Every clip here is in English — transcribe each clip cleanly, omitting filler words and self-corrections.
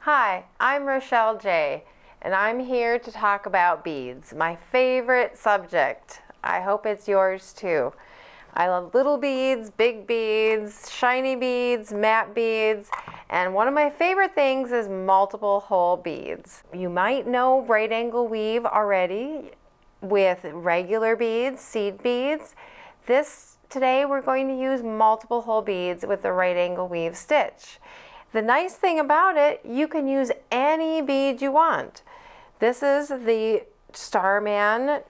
Hi, I'm Rochelle Jay, and I'm here to talk about beads, my favorite subject. I hope it's yours too. I love little beads, big beads, shiny beads, matte beads, and one of my favorite things is multiple hole beads. You might know right angle weave already with regular beads, seed beads. Today we're going to use multiple hole beads with the right angle weave stitch. The nice thing about it, you can use any bead you want. This is the Starman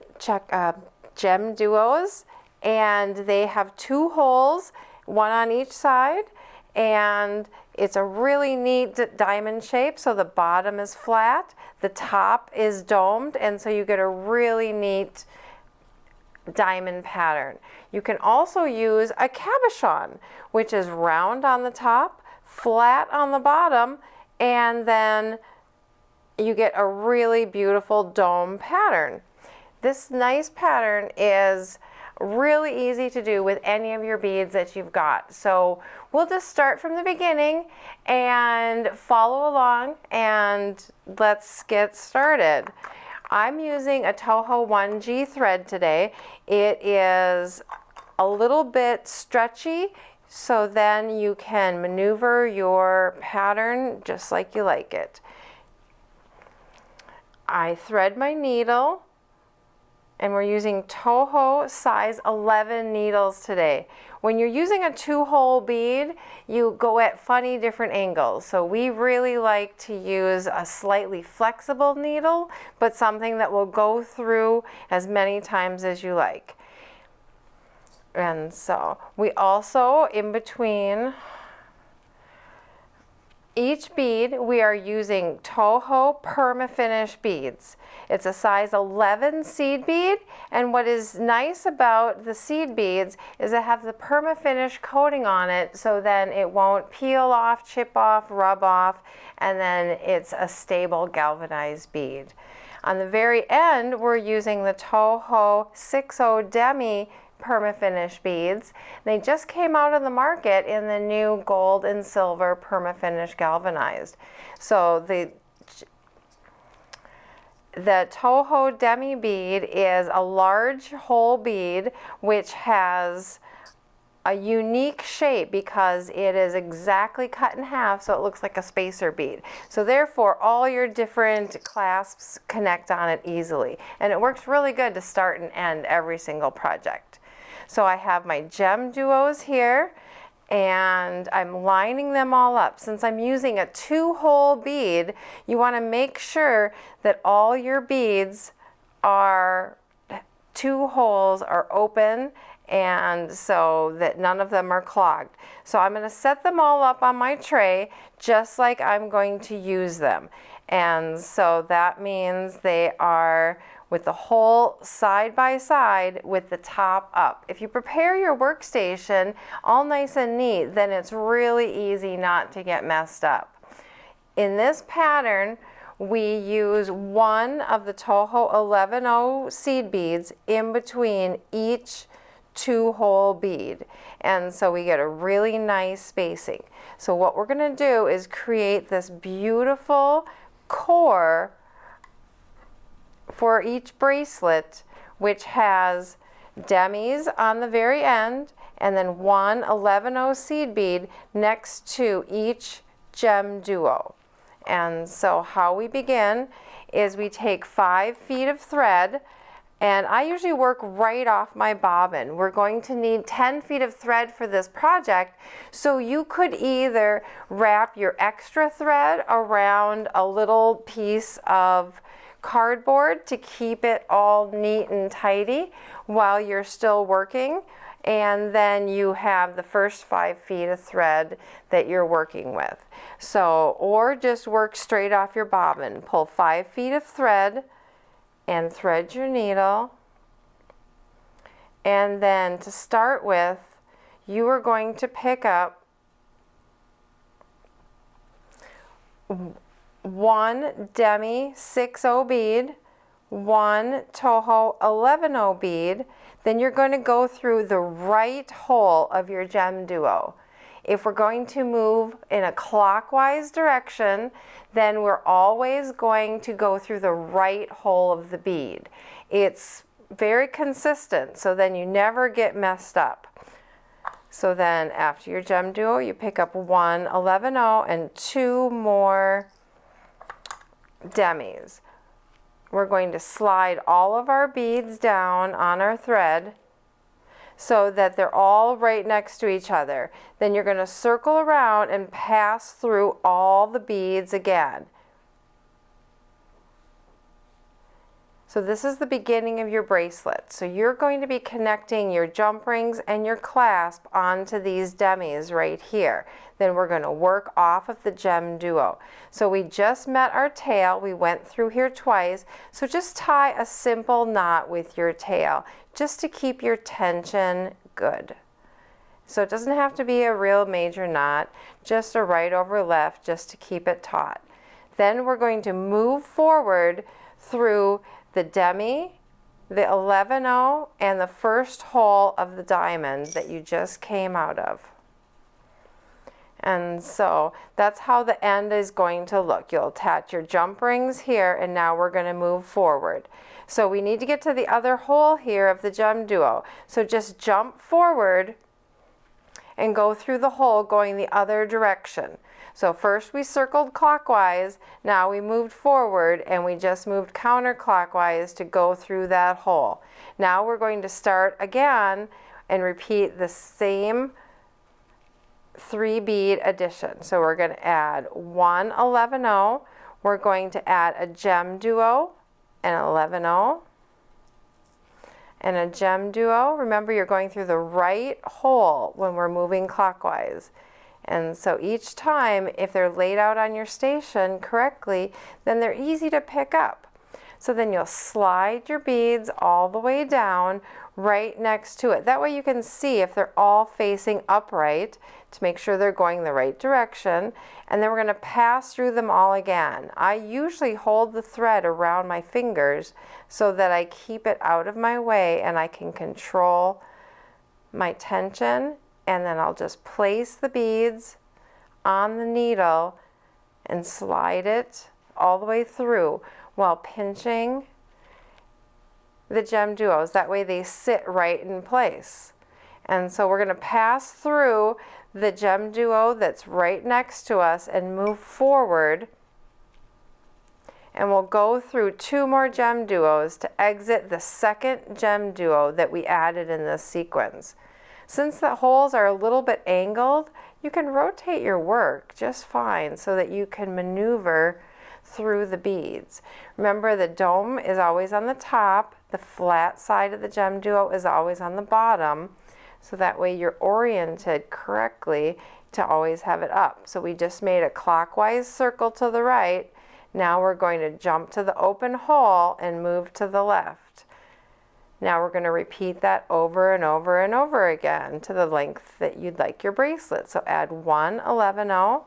gem duos, and they have 2 holes, one on each side, and it's a really neat diamond shape. So the bottom is flat, the top is domed, and so you get a really neat diamond pattern. You can also use a cabochon, which is round on the top, flat on the bottom, and then you get a really beautiful dome pattern. This nice pattern is really easy to do with any of your beads that you've got. So we'll just start from the beginning and follow along, and let's get started. I'm using a Toho 1G thread today. It is a little bit stretchy, so then you can maneuver your pattern just like you like it. I thread my needle, and we're using Toho size 11 needles today. When you're using a 2-hole bead, you go at funny different angles. So we really like to use a slightly flexible needle, but something that will go through as many times as you like. And so we also, in between each bead, we are using Toho Perma-Finish beads. It's a size 11 seed bead, and what is nice about the seed beads is they have the Perma-Finish coating on it, so then it won't peel off, chip off, rub off, and then it's a stable galvanized bead. On the very end, we're using the Toho 6-0 Demi Perma-Finish beads. They just came out on the market in the new gold and silver Perma-Finish galvanized. So the Toho Demi bead is a large hole bead which has a unique shape because it is exactly cut in half, so it looks like a spacer bead. So therefore all your different clasps connect on it easily, and it works really good to start and end every single project. So I have my gem duos here, and I'm lining them all up. Since I'm using a 2-hole bead, you want to make sure that all your beads are 2 holes are open, and so that none of them are clogged. So I'm going to set them all up on my tray just like I'm going to use them. And so that means they are with the hole side by side with the top up. If you prepare your workstation all nice and neat, then it's really easy not to get messed up. In this pattern, we use one of the Toho 11-0 seed beads in between each 2-hole bead, and so we get a really nice spacing. So what we're going to do is create this beautiful core for each bracelet, which has demis on the very end and then one 11-0 seed bead next to each gem duo. And so how we begin is we take 5 feet of thread, and I usually work right off my bobbin. We're going to need 10 feet of thread for this project, so you could either wrap your extra thread around a little piece of cardboard to keep it all neat and tidy while you're still working, and then you have the first 5 feet of thread that you're working with. So, or just work straight off your bobbin. Pull 5 feet of thread and thread your needle, and then to start with, you are going to pick up 1 Demi 6-0 bead, 1 Toho 11-0 bead, then you're going to go through the right hole of your gem duo. If we're going to move in a clockwise direction, then we're always going to go through the right hole of the bead. It's very consistent, so then you never get messed up. So then after your gem duo, you pick up 1 11-0 and 2 more demis. We're going to slide all of our beads down on our thread so that they're all right next to each other. Then you're going to circle around and pass through all the beads again. So this is the beginning of your bracelet. So you're going to be connecting your jump rings and your clasp onto these demis right here. Then we're going to work off of the gem duo. So we just met our tail. We went through here twice. So just tie a simple knot with your tail just to keep your tension good. So it doesn't have to be a real major knot, just a right over left just to keep it taut. Then we're going to move forward through the demi, the 11-0, and the first hole of the diamond that you just came out of. And so that's how the end is going to look. You'll attach your jump rings here, and now we're going to move forward. So we need to get to the other hole here of the gem duo. So just jump forward and go through the hole going the other direction. So first we circled clockwise, now we moved forward and we just moved counterclockwise to go through that hole. Now we're going to start again and repeat the same 3 bead addition. So we're going to add 1 11-0, we're going to add a gem duo and 11-0 and a gem duo. Remember, you're going through the right hole when we're moving clockwise. And so each time, if they're laid out on your station correctly, then they're easy to pick up. So then you'll slide your beads all the way down right next to it. That way you can see if they're all facing upright to make sure they're going the right direction. And then we're going to pass through them all again. I usually hold the thread around my fingers so that I keep it out of my way and I can control my tension. And then I'll just place the beads on the needle and slide it all the way through while pinching the gem duos. That way they sit right in place. And so we're going to pass through the gem duo that's right next to us and move forward. And we'll go through 2 more gem duos to exit the second gem duo that we added in this sequence. Since the holes are a little bit angled, you can rotate your work just fine so that you can maneuver through the beads. Remember, the dome is always on the top, the flat side of the gem duo is always on the bottom, so that way you're oriented correctly to always have it up. So we just made a clockwise circle to the right. Now we're going to jump to the open hole and move to the left. Now we're going to repeat that over and over and over again to the length that you'd like your bracelet. So add 1 11-0,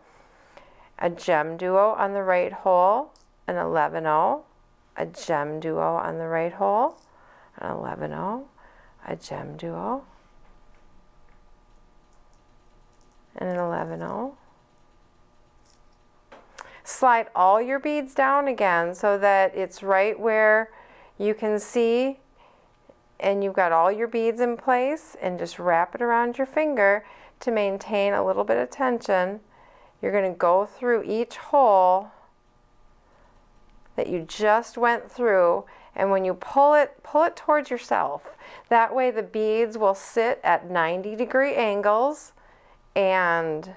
a gem duo on the right hole, an 11-0, a gem duo on the right hole, an 11-0, a gem duo, and an 11-0. Slide all your beads down again so that it's right where you can see and you've got all your beads in place, and just wrap it around your finger to maintain a little bit of tension. You're going to go through each hole that you just went through, and when you pull it towards yourself. That way the beads will sit at 90-degree angles and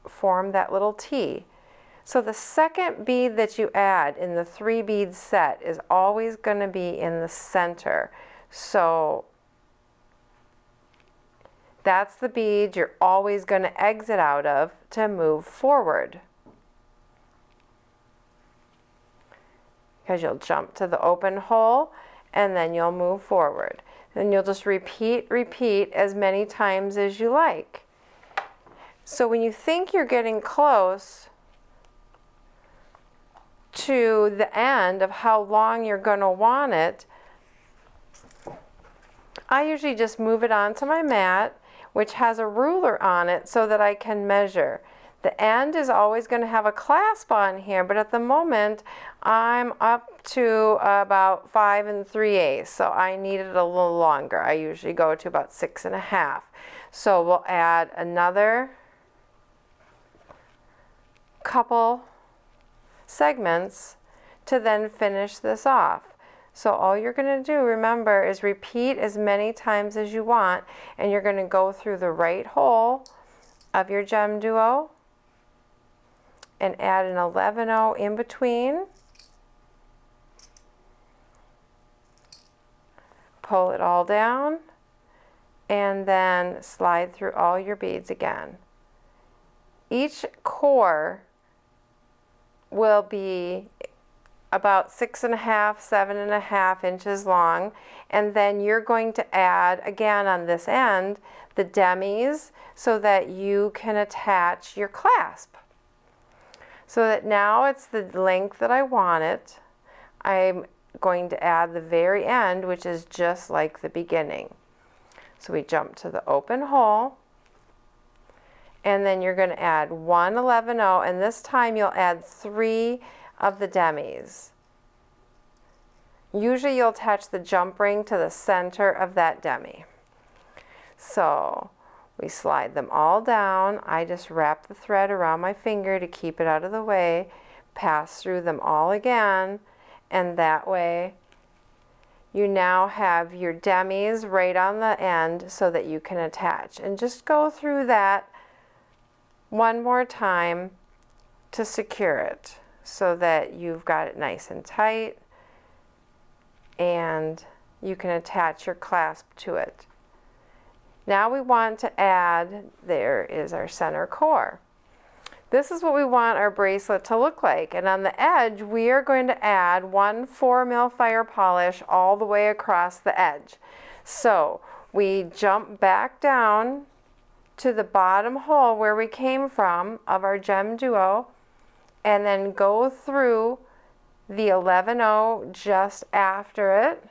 form that little T. So the second bead that you add in the 3 bead set is always going to be in the center. So that's the bead you're always going to exit out of to move forward. Because you'll jump to the open hole and then you'll move forward. Then you'll just repeat as many times as you like. So when you think you're getting close to the end of how long you're going to want it, I usually just move it onto my mat which has a ruler on it so that I can measure. The end is always going to have a clasp on here, but at the moment I'm up to about 5 3/8, so I need it a little longer. I usually go to about 6 1/2. So we'll add another couple segments to then finish this off. So all you're going to do, remember, is repeat as many times as you want, and you're going to go through the right hole of your gem duo and add an 11/0 in between. Pull it all down and then slide through all your beads again. Each core will be about 6 1/2, 7 1/2 inches long, and then you're going to add again on this end the demis so that you can attach your clasp. So that now it's the length that I want it. I'm going to add the very end, which is just like the beginning. So we jump to the open hole, and then you're going to add 1 11/0, and this time you'll add 3 of the demis. Usually you'll attach the jump ring to the center of that demi. So we slide them all down. I just wrap the thread around my finger to keep it out of the way, pass through them all again, and that way you now have your demis right on the end so that you can attach. And just go through that one more time to secure it so that you've got it nice and tight and you can attach your clasp to it. Now we want to add, there is our center core. This is what we want our bracelet to look like, and on the edge we are going to add 1 4mm fire polish all the way across the edge. So we jump back down to the bottom hole where we came from of our gem duo and then go through the 11/0 just after it.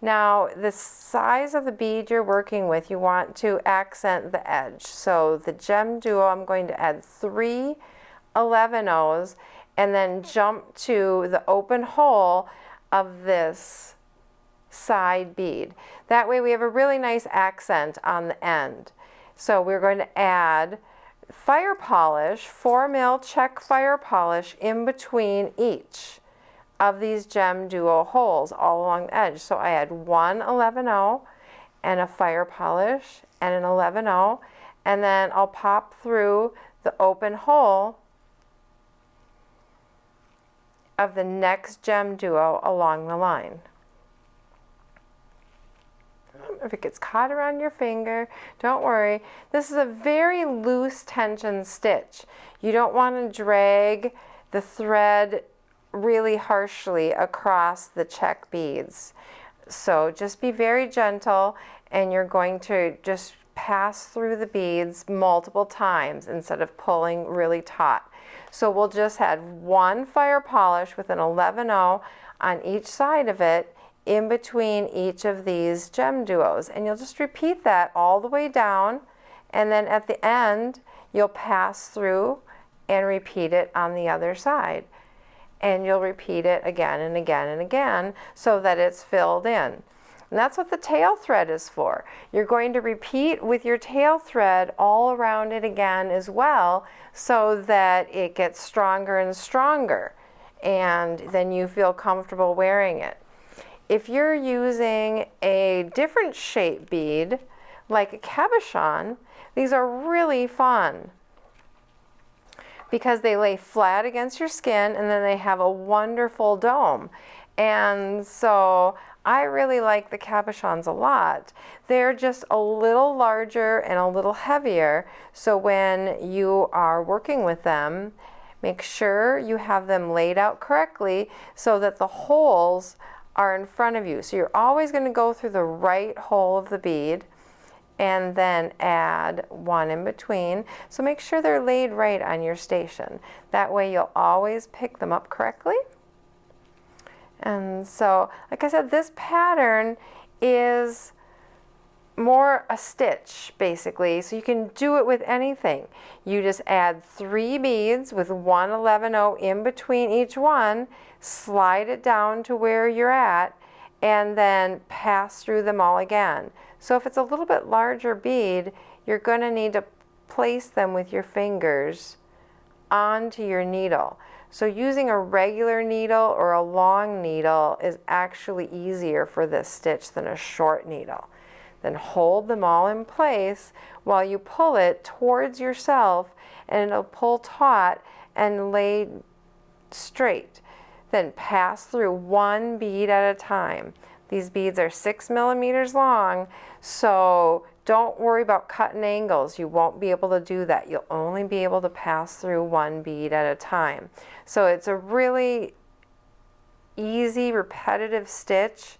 Now the size of the bead you're working with, you want to accent the edge. So the gem duo, I'm going to add 3 11/0s and then jump to the open hole of this side bead. That way we have a really nice accent on the end. So we're going to add fire polish, 4mm check fire polish in between each of these gem duo holes all along the edge. So I add 1 11/0 and a fire polish and an 11/0, and then I'll pop through the open hole of the next gem duo along the line. If it gets caught around your finger, don't worry. This is a very loose tension stitch. You don't want to drag the thread really harshly across the check beads. So just be very gentle, and you're going to just pass through the beads multiple times instead of pulling really taut. So we'll just add 1 fire polish with an 11/0 on each side of it in between each of these gem duos, and you'll just repeat that all the way down, and then at the end you'll pass through and repeat it on the other side. And you'll repeat it again and again and again so that it's filled in. And that's what the tail thread is for. You're going to repeat with your tail thread all around it again as well so that it gets stronger and stronger, and then you feel comfortable wearing it. If you're using a different shape bead, like a cabochon, these are really fun because they lay flat against your skin and then they have a wonderful dome. And so I really like the cabochons a lot. They're just a little larger and a little heavier, so when you are working with them, make sure you have them laid out correctly so that the holes are in front of you. So you're always going to go through the right hole of the bead and then add 1 in between. So make sure they're laid right on your station. That way you'll always pick them up correctly. And so, like I said, this pattern is more a stitch basically, so you can do it with anything. You just add 3 beads with 1 11/0 in between each one, slide it down to where you're at, and then pass through them all again. So if it's a little bit larger bead, you're going to need to place them with your fingers onto your needle. So using a regular needle or a long needle is actually easier for this stitch than a short needle. Then hold them all in place while you pull it towards yourself, and it'll pull taut and lay straight. Then pass through 1 bead at a time. These beads are 6 millimeters long, so don't worry about cutting angles. You won't be able to do that. You'll only be able to pass through 1 bead at a time. So it's a really easy, repetitive stitch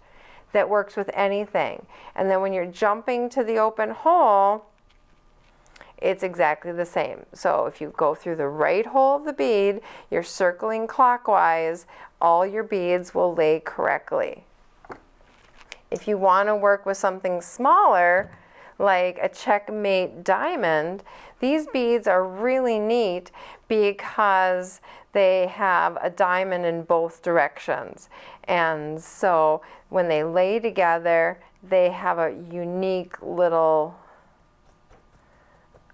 that works with anything. And then when you're jumping to the open hole, it's exactly the same. So if you go through the right hole of the bead, you're circling clockwise, all your beads will lay correctly. If you want to work with something smaller, like a checkmate diamond, these beads are really neat because they have a diamond in both directions. And so when they lay together, they have a unique little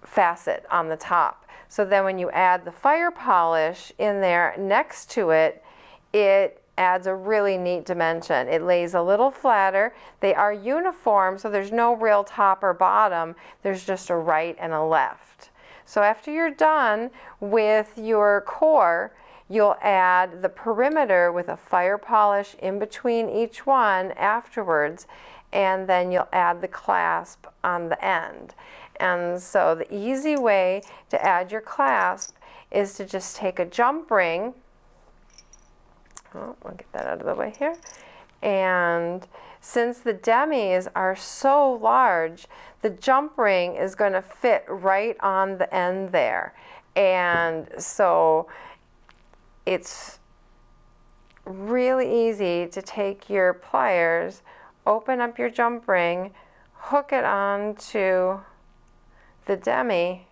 facet on the top. So then when you add the fire polish in there next to it, it adds a really neat dimension. It lays a little flatter. They are uniform, so there's no real top or bottom. There's just a right and a left. So after you're done with your core, you'll add the perimeter with a fire polish in between each one afterwards, and then you'll add the clasp on the end. And so the easy way to add your clasp is to just take a jump ring. I'll get that out of the way here. And since the Demis are so large, the jump ring is going to fit right on the end there. And so it's really easy to take your pliers, open up your jump ring, hook it onto the Demi,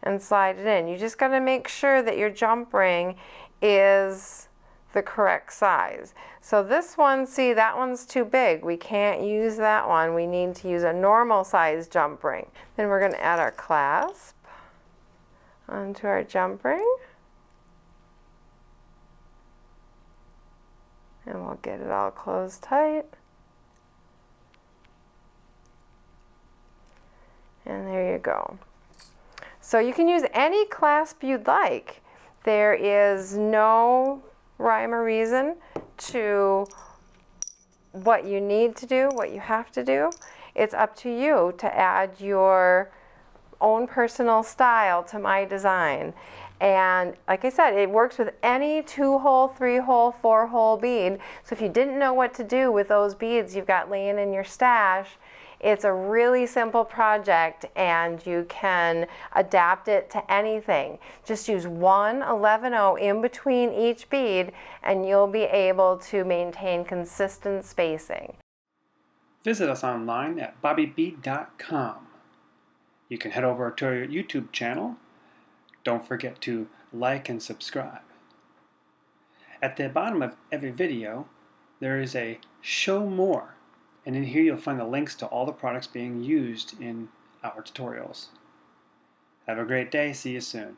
and slide it in. You just got to make sure that your jump ring is the correct size. So this one, see, that one's too big. We can't use that one. We need to use a normal size jump ring. Then we're going to add our clasp onto our jump ring. And we'll get it all closed tight. And there you go. So you can use any clasp you'd like. There is no rhyme or reason to what you need to do, what you have to do. It's up to you to add your own personal style to my design. And like I said, it works with any 2-hole, 3-hole, 4-hole bead. So if you didn't know what to do with those beads you've got laying in your stash, it's a really simple project and you can adapt it to anything. Just use 1 11/0 in between each bead and you'll be able to maintain consistent spacing. Visit us online at bobbybead.com. You can head over to our YouTube channel. Don't forget to like and subscribe. At the bottom of every video, there is a Show More. And in here you'll find the links to all the products being used in our tutorials. Have a great day. See you soon.